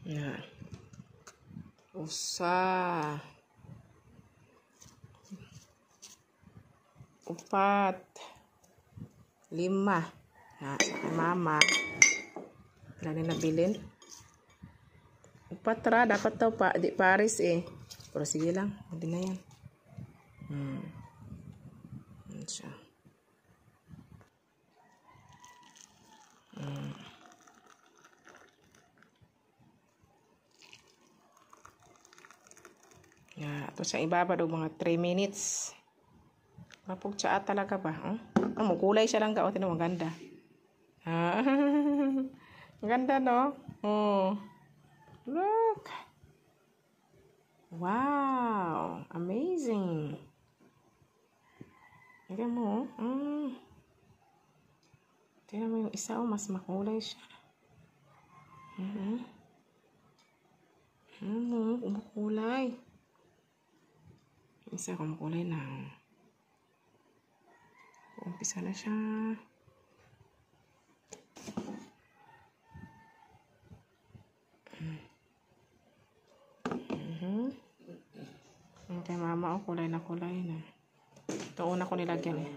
Yan. Usa. Upat. 5. Sa mama. Wala na nabilin. Upat ra. Dapat daw pa. Di pares eh. Pero sige lang. Hindi na yan. Yan siya. Yan. Ito sa ibaba daw mga 3 minutes. Mapog tsaa talaga ba? Kulay siya lang ka. O, tinan mo, maganda. Maganda, no? Look. Wow. Amazing. Tignan mo. Tignan mo yung isa. Mas makulay siya. Kumukulay. Isa kumukulay na. Umpisa na siya. Kay mama, kulay na kulay na. Ito una ko nilagyan eh.